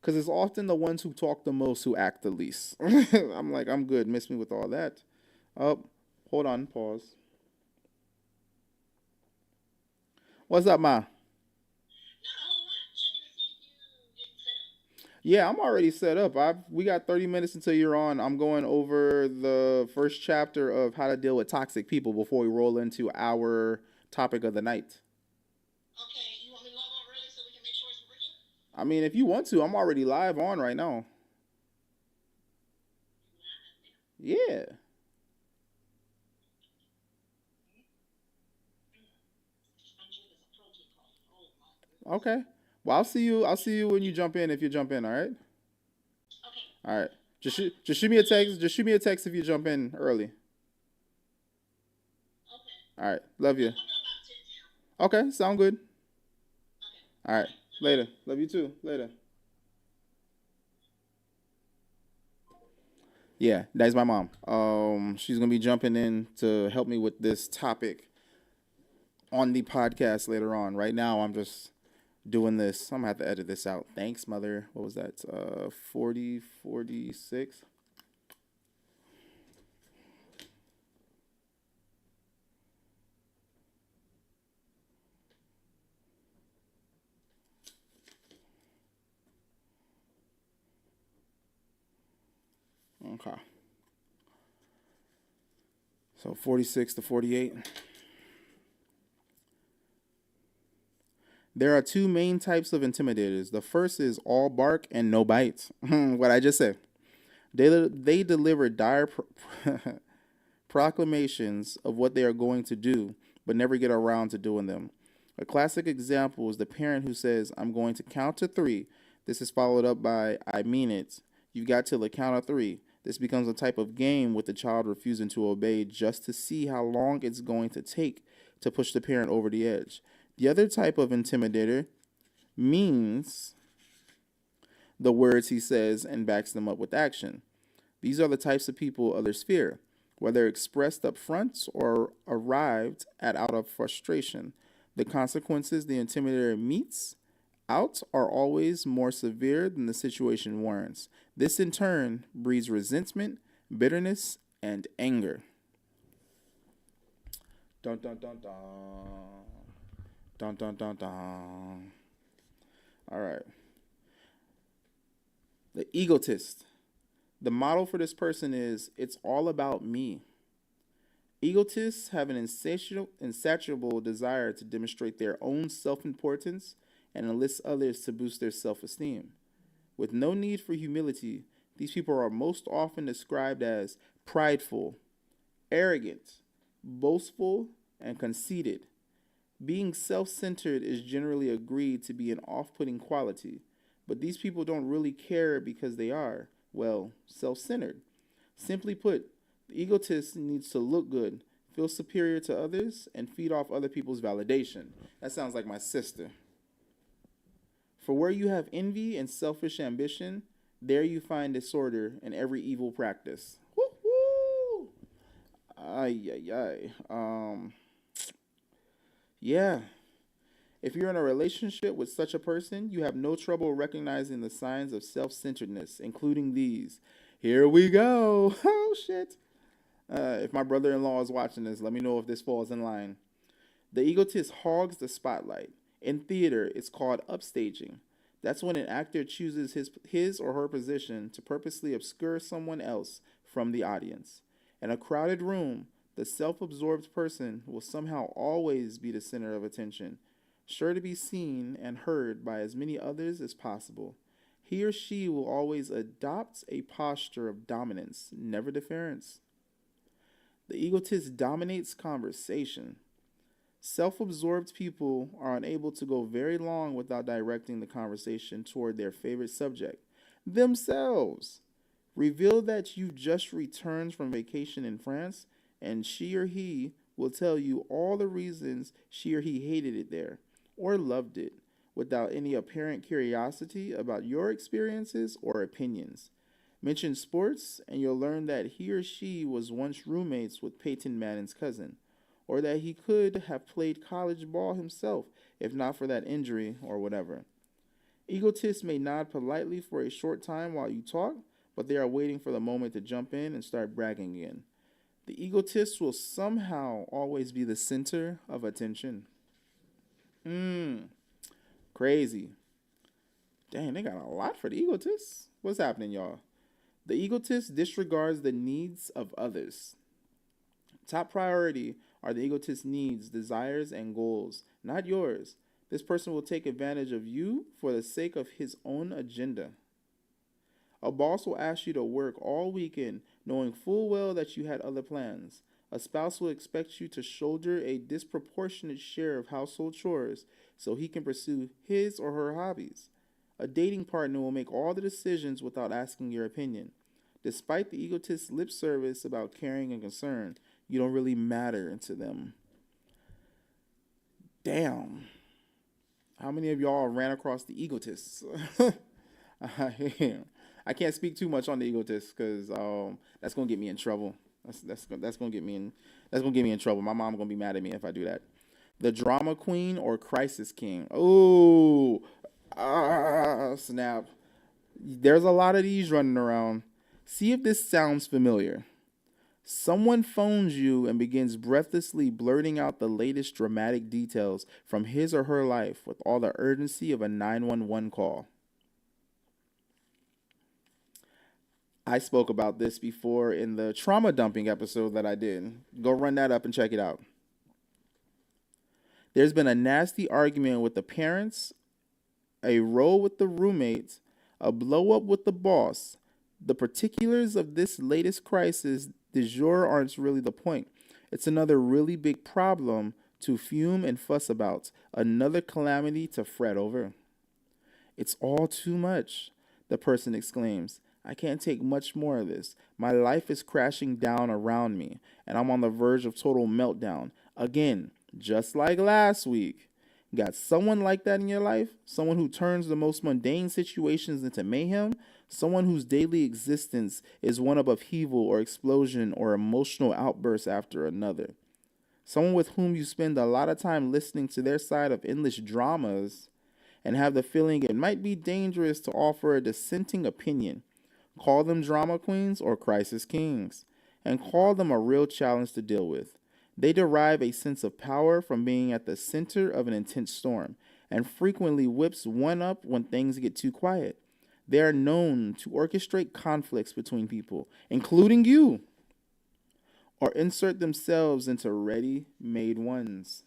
Because it's often the ones who talk the most who act the least. I'm like, I'm good. Miss me with all that. Oh, hold on. Pause. What's up, Ma? Yeah, I'm already set up. We got 30 minutes until you're on. I'm going over the first chapter of how to deal with toxic people before we roll into our topic of the night. I mean, if you want to, I'm already live on right now. Yeah. Okay. Well, I'll see you. I'll see you when you jump in. If you jump in, all right. All right. Just shoot me a text. Just shoot me a text if you jump in early. All right. Love you. Okay. Sound good. All right. Later. Love you too. Later. Yeah, that's my mom. She's gonna be jumping in to help me with this topic on the podcast later on. Right now, I'm just doing this. I'm gonna have to edit this out. Thanks, mother. What was that? 46. Okay. So 46 to 48. There are two main types of intimidators. The first is all bark and no bite. What I just said. They deliver dire proclamations of what they are going to do, but never get around to doing them. A classic example is the parent who says, I'm going to count to three. This is followed up by, I mean it. You've got till the count of three. This becomes a type of game with the child refusing to obey just to see how long it's going to take to push the parent over the edge. The other type of intimidator means the words he says and backs them up with action. These are the types of people others fear, whether expressed up front or arrived at out of frustration. The consequences the intimidator meets out are always more severe than the situation warrants. This in turn breeds resentment, bitterness, and anger. Dun dun dun dun. Dun dun dun dun. All right. The egotist. The model for this person is it's all about me. Egotists have an insatiable desire to demonstrate their own self importance and enlist others to boost their self esteem. With no need for humility, these people are most often described as prideful, arrogant, boastful, and conceited. Being self centered is generally agreed to be an off putting quality, but these people don't really care because they are, well, self centered. Simply put, the egotist needs to look good, feel superior to others, and feed off other people's validation. That sounds like my sister. For where you have envy and selfish ambition, there you find disorder and every evil practice. Woo-hoo! Ay, ay, ay. Yeah. If you're in a relationship with such a person, you have no trouble recognizing the signs of self centeredness, including these. Here we go. Oh, shit. If my brother in law is watching this, let me know if this falls in line. The egotist hogs the spotlight. In theater, it's called upstaging. That's when an actor chooses his or her position to purposely obscure someone else from the audience. In a crowded room, the self absorbed person will somehow always be the center of attention, sure to be seen and heard by as many others as possible. He or she will always adopt a posture of dominance, never deference. The egotist dominates conversation. Self absorbed people are unable to go very long without directing the conversation toward their favorite subject, themselves. Reveal that you just returned from vacation in France, and she or he will tell you all the reasons she or he hated it there or loved it without any apparent curiosity about your experiences or opinions. Mention sports, and you'll learn that he or she was once roommates with Peyton Manning's cousin, or that he could have played college ball himself if not for that injury or whatever. Egotists may nod politely for a short time while you talk, but they are waiting for the moment to jump in and start bragging again. The egotist will somehow always be the center of attention. Crazy. Dang, they got a lot for the egotist. What's happening, y'all? The egotist disregards the needs of others. Top priority are the egotist's needs, desires, and goals, not yours. This person will take advantage of you for the sake of his own agenda. A boss will ask you to work all weekend, knowing full well that you had other plans. A spouse will expect you to shoulder a disproportionate share of household chores so he can pursue his or her hobbies. A dating partner will make all the decisions without asking your opinion. Despite the egotist's lip service about caring and concern, you don't really matter to them. Damn. How many of y'all ran across the egotists? I can't speak too much on the egotists because that's gonna get me in trouble. That's gonna get me in trouble. My mom gonna be mad at me if I do that. The drama queen or crisis king. Oh, snap. There's a lot of these running around. See if this sounds familiar. Someone phones you and begins breathlessly blurting out the latest dramatic details from his or her life with all the urgency of a 911 call. I spoke about this before in the trauma dumping episode that I did. Go run that up and check it out. There's been a nasty argument with the parents, a row with the roommates, a blow up with the boss. The particulars of this latest crisis du jour aren't really the point. It's another really big problem to fume and fuss about, another calamity to fret over. It's all too much, the person exclaims. I can't take much more of this. My life is crashing down around me, and I'm on the verge of total meltdown. Again, just like last week. Got someone like that in your life? Someone who turns the most mundane situations into mayhem? Someone whose daily existence is one of upheaval or explosion or emotional outburst after another? Someone with whom you spend a lot of time listening to their side of endless dramas and have the feeling it might be dangerous to offer a dissenting opinion. Call them drama queens or crisis kings, and call them a real challenge to deal with. They derive a sense of power from being at the center of an intense storm, and frequently whips one up when things get too quiet. They are known to orchestrate conflicts between people, including you, or insert themselves into ready-made ones.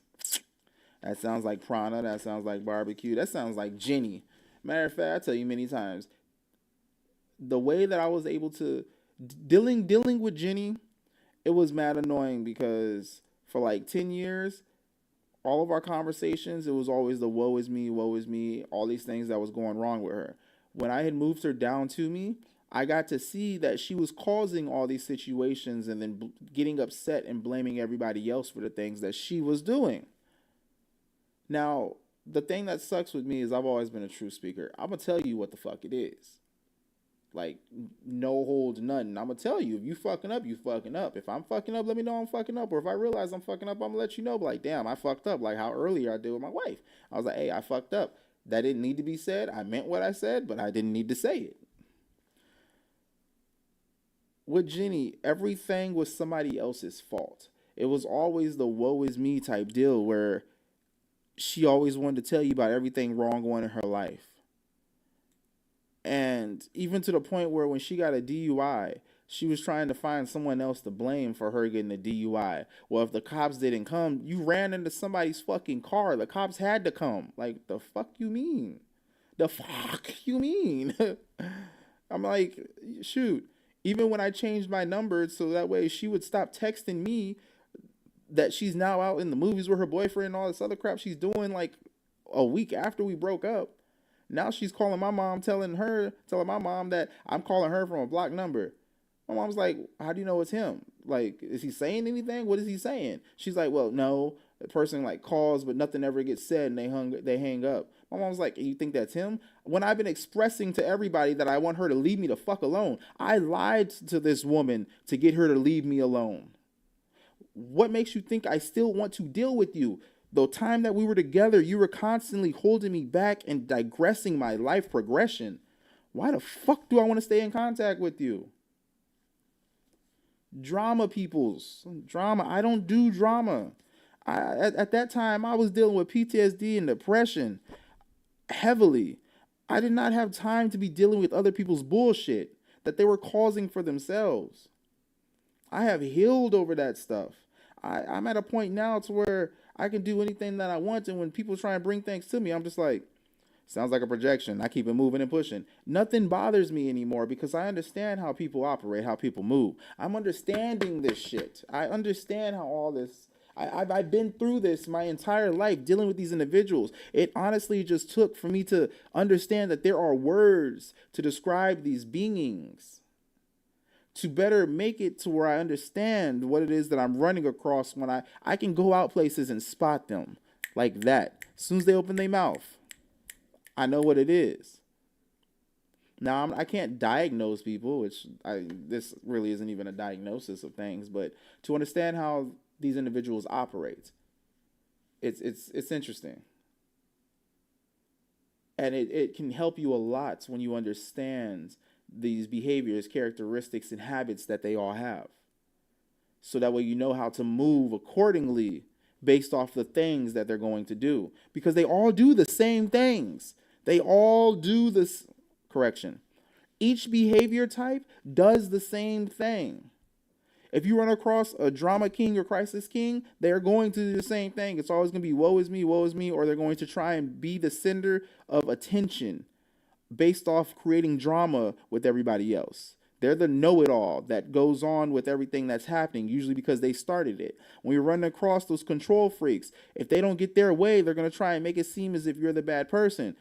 That sounds like Prana, that sounds like barbecue, that sounds like Jenny. Matter of fact, I tell you many times, the way that I was able to dealing with Jenny, it was mad annoying because for like 10 years, all of our conversations, it was always the woe is me, all these things that was going wrong with her. When I had moved her down to me, I got to see that she was causing all these situations and then getting upset and blaming everybody else for the things that she was doing. Now, the thing that sucks with me is I've always been a true speaker. I'm going to tell you what the fuck it is. Like, no holds nothing. I'm going to tell you, if you fucking up, you fucking up. If I'm fucking up, let me know I'm fucking up. Or if I realize I'm fucking up, I'm going to let you know. Like, damn, I fucked up. Like how earlier I did with my wife. I was like, hey, I fucked up. That didn't need to be said. I meant what I said, but I didn't need to say it. With Jenny, everything was somebody else's fault. It was always the woe is me type deal where she always wanted to tell you about everything wrong going in her life. And even to the point where when she got a DUI, she was trying to find someone else to blame for her getting a DUI. Well, if the cops didn't come, you ran into somebody's fucking car. The cops had to come. Like, the fuck you mean? The fuck you mean? I'm like, shoot. Even when I changed my number so that way she would stop texting me that she's now out in the movies with her boyfriend and all this other crap she's doing like a week after we broke up. Now she's calling my mom, telling my mom that I'm calling her from a blocked number. My mom's like, how do you know it's him? Like, is he saying anything? What is he saying? She's like, well, no. The person like calls, but nothing ever gets said, and they hang up. My mom was like, you think that's him? When I've been expressing to everybody that I want her to leave me the fuck alone, I lied to this woman to get her to leave me alone. What makes you think I still want to deal with you? The time that we were together, you were constantly holding me back and digressing my life progression. Why the fuck do I want to stay in contact with you? Drama, peoples. Drama. I don't do drama. At that time, I was dealing with PTSD and depression heavily. I did not have time to be dealing with other people's bullshit that they were causing for themselves. I have healed over that stuff. I'm at a point now to where I can do anything that I want, and when people try and bring things to me, I'm just like, sounds like a projection. I keep it moving and pushing. Nothing bothers me anymore because I understand how people operate, how people move. I'm understanding this shit. I understand how all this... I've been through this my entire life dealing with these individuals. It honestly just took for me to understand that there are words to describe these beings, to better make it to where I understand what it is that I'm running across when I can go out places and spot them like that. As soon as they open their mouth, I know what it is. Now, I can't diagnose people, which this really isn't even a diagnosis of things, but to understand how these individuals operate, it's interesting. And it can help you a lot when you understand these behaviors, characteristics, and habits that they all have. So that way you know how to move accordingly based off the things that they're going to do. Because they all do the same things. They all do this. Correction. Each behavior type does the same thing. If you run across a drama king or crisis king, they're going to do the same thing. It's always going to be woe is me, or they're going to try and be the center of attention based off creating drama with everybody else. They're the know-it-all that goes on with everything that's happening, usually because they started it. When you're running across those control freaks, if they don't get their way, they're going to try and make it seem as if you're the bad person.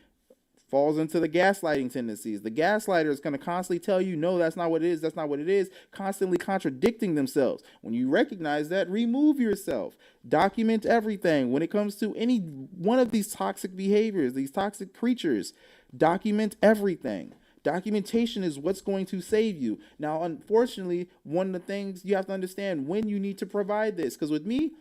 Falls into the gaslighting tendencies. The gaslighter is going to constantly tell you, no, that's not what it is. That's not what it is. Constantly contradicting themselves. When you recognize that, remove yourself. Document everything. When it comes to any one of these toxic behaviors, these toxic creatures, document everything. Documentation is what's going to save you. Now, unfortunately, one of the things you have to understand when you need to provide this, because with me,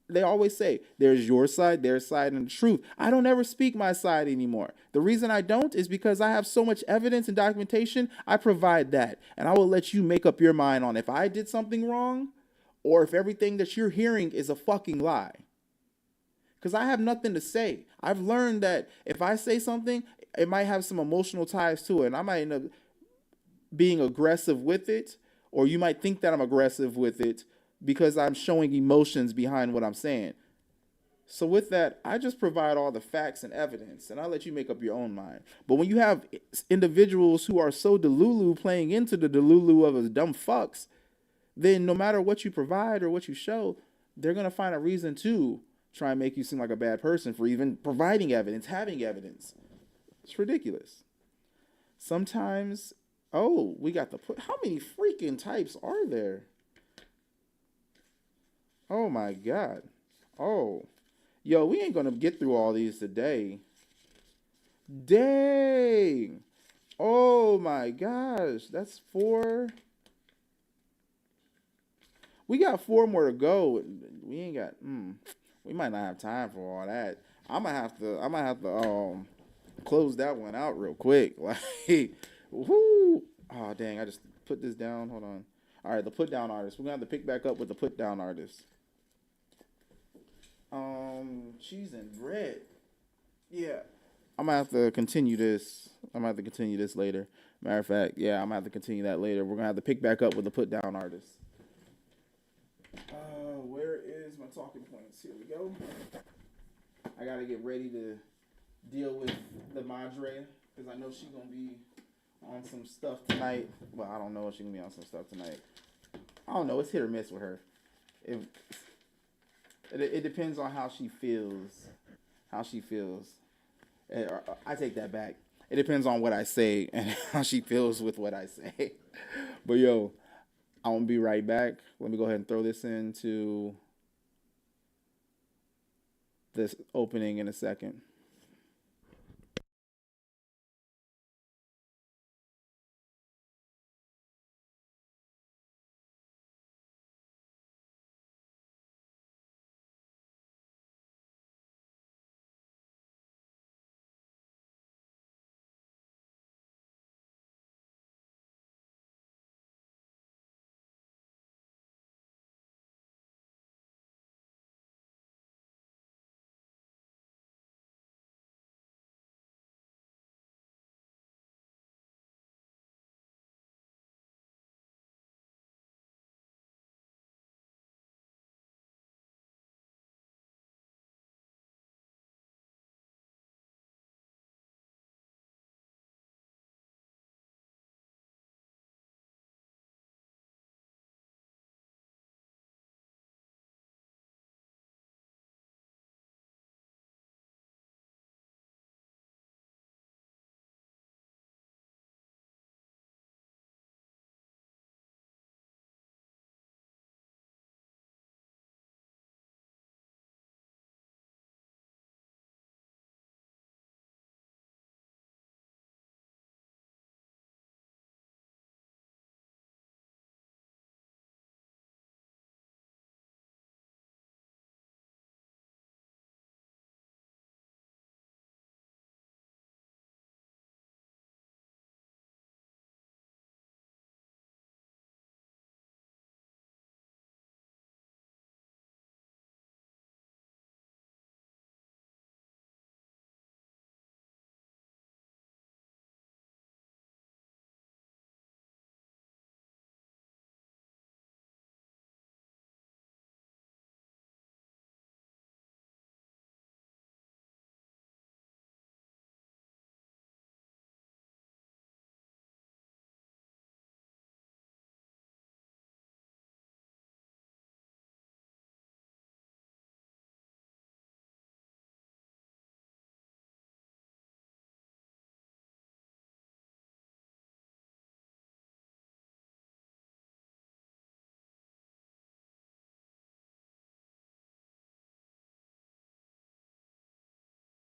they always say there's your side, their side, and the truth. I don't ever speak my side anymore. The reason I don't is because I have so much evidence and documentation. I provide that, and I will let you make up your mind on if I did something wrong or if everything that you're hearing is a fucking lie. Because I have nothing to say. I've learned that if I say something, it might have some emotional ties to it, and I might end up being aggressive with it, or you might think that I'm aggressive with it because I'm showing emotions behind what I'm saying. So with that, I just provide all the facts and evidence, and I'll let you make up your own mind. But when you have individuals who are so delulu playing into the delulu of a dumb fucks, then no matter what you provide or what you show, they're going to find a reason to try and make you seem like a bad person for even providing evidence, having evidence. It's ridiculous. Sometimes, we got how many freaking types are there? Oh my God. Oh. Yo, we ain't gonna get through all these today. Dang. Oh my gosh. That's 4. We got 4 more to go. We ain't got we might not have time for all that. I'm gonna have to close that one out real quick. Like, whoo. Oh dang, I just put this down. Hold on. All right, the put down artist. We're gonna have to pick back up with the put down artist. Cheese and bread. Yeah. I'm gonna have to continue this. Later. Matter of fact, yeah, I'm gonna have to continue that later. We're gonna have to pick back up with the put down artist. Where is my talking points? Here we go. I gotta get ready to deal with the Madre because I know she's gonna be on some stuff tonight. Well, I don't know if she's gonna be on some stuff tonight. I don't know. It's hit or miss with her. It depends on how she feels. I take that back. It depends on what I say and how she feels with what I say. But yo, I won't be right back. Let me go ahead and throw this into this opening in a second.